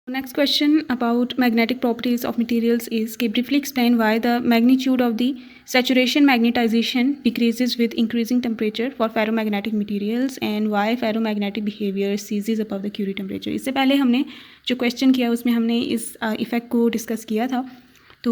Next question about magnetic properties of materials is, can briefly explain why the magnitude of the saturation magnetization decreases with increasing temperature for ferromagnetic materials and why ferromagnetic behavior ceases above the Curie temperature. इससे पहले हमने जो question किया उसमें हमने इस effect को discuss किया था, तो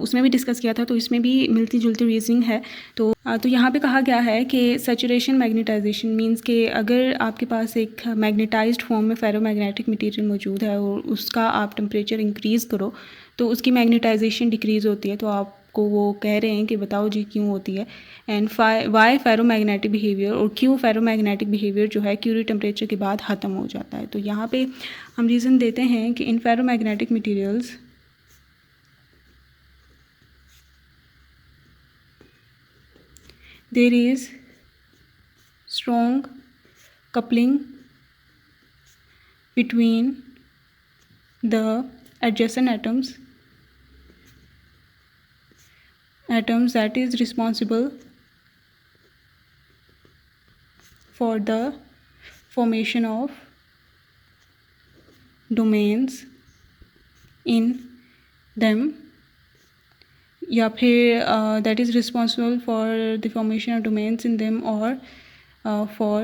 उसमें भी डिस्कस किया था, तो इसमें भी मिलती जुलती रीजनिंग है। तो यहाँ पे कहा गया है कि सैचुरेशन मैग्नेटाइजेशन मींस कि अगर आपके पास एक मैग्नेटाइज्ड फॉर्म में फेरोमैग्नेटिक मटेरियल मौजूद है और उसका आप टेम्परेचर इंक्रीज़ करो तो उसकी मैग्नेटाइजेशन डिक्रीज़ होती है। तो आपको वो कह रहे हैं कि बताओ जी क्यों होती है एंड वाई फेरोमैग्नेटिक बिहेवियर, और क्यों फेरोमैग्नेटिक बिहेवियर जो है क्यूरी टेम्परेचर के बाद ख़त्म हो जाता है। तो यहाँ पे हम रीज़न देते हैं कि इन ferromagnetic materials there is strong coupling between the adjacent atoms that is responsible for the formation of domains in them, या फिर that is responsible for the formation of domains in them or for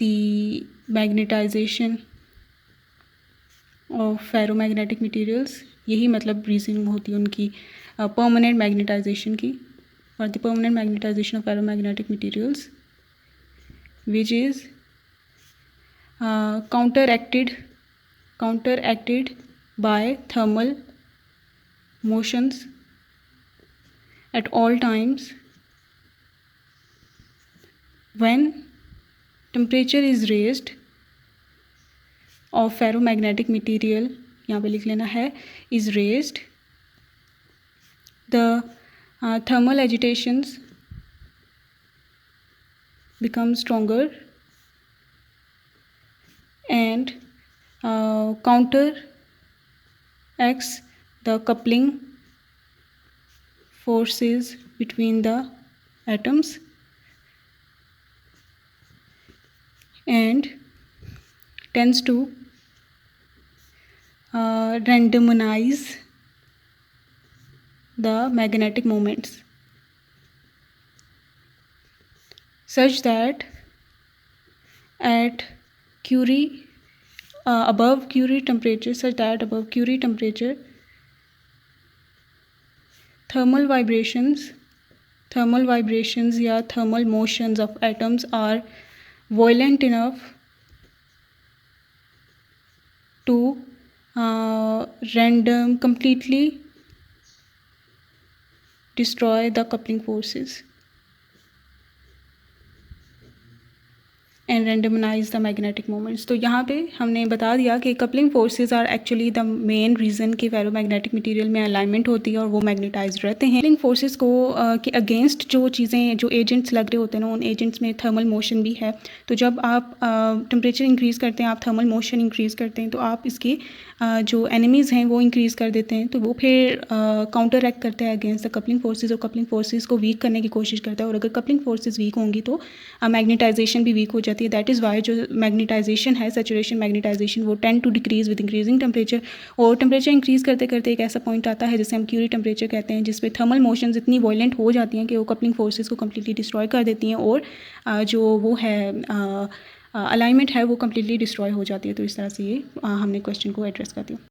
the magnetization of ferromagnetic materials। यही मतलब reasoning होती है उनकी permanent magnetization की, or the permanent magnetization of ferromagnetic materials which is counteracted by thermal motions at all times when temperature is raised of ferromagnetic material, यहाँ पे लिख लेना है, is raised, the thermal agitations become stronger and counteracts the coupling forces between the atoms and tends to randomize the magnetic moments such that at Curie above Curie temperature thermal vibrations या thermal motions of atoms are violent enough to completely destroy the coupling forces and randomize the magnetic moments. तो यहाँ पे हमने बता दिया कि coupling forces are actually the main reason कि ferromagnetic material में अलाइनमेंट होती है और वो मैग्नेटाइज्ड रहते हैं। कपलिंग फोर्सेस को के अगेंस्ट जो चीज़ें जो एजेंट्स लग रहे होते हैं ना, उन एजेंट्स में थर्मल मोशन भी है। तो जब आप टेम्परेचर इंक्रीज़ करते हैं, आप थर्मल मोशन इंक्रीज़ करते हैं, तो आप इसके जो एनिमीज़ हैं वो इंक्रीज़ कर देते हैं। तो वो फिर काउंटर एक्ट करता है अगेंस्ट द कपलिंग फोर्सेस और कपलिंग फोर्सेस को वीक करने की कोशिश करता है। और अगर कपलिंग फोर्सेस वीक होंगी तो मैग्नेटाइजेशन भी वीक हो जाती है। दैट इज़ वाई जो मैग्नेटाइजेशन है, सैचुरेशन मैग्नेटाइजेशन, वो tend to decrease with increasing temperature. और टेम्परेचर इंक्रीज़ करते करते एक ऐसा पॉइंट आता है जिसे हम क्यूरी टेम्परेचर कहते हैं, जिसपे थर्मल मोशंस इतनी वॉयलेंट हो जाती हैं कि वो कपलिंग फोर्सेस को कम्प्लीटली डिस्ट्रॉय कर देती हैं और जो वो है अलाइनमेंट है वो कम्प्लीटली डिस्ट्रॉय हो जाती है। तो इस तरह से ये हमने क्वेश्चन को एड्रेस कर दिया।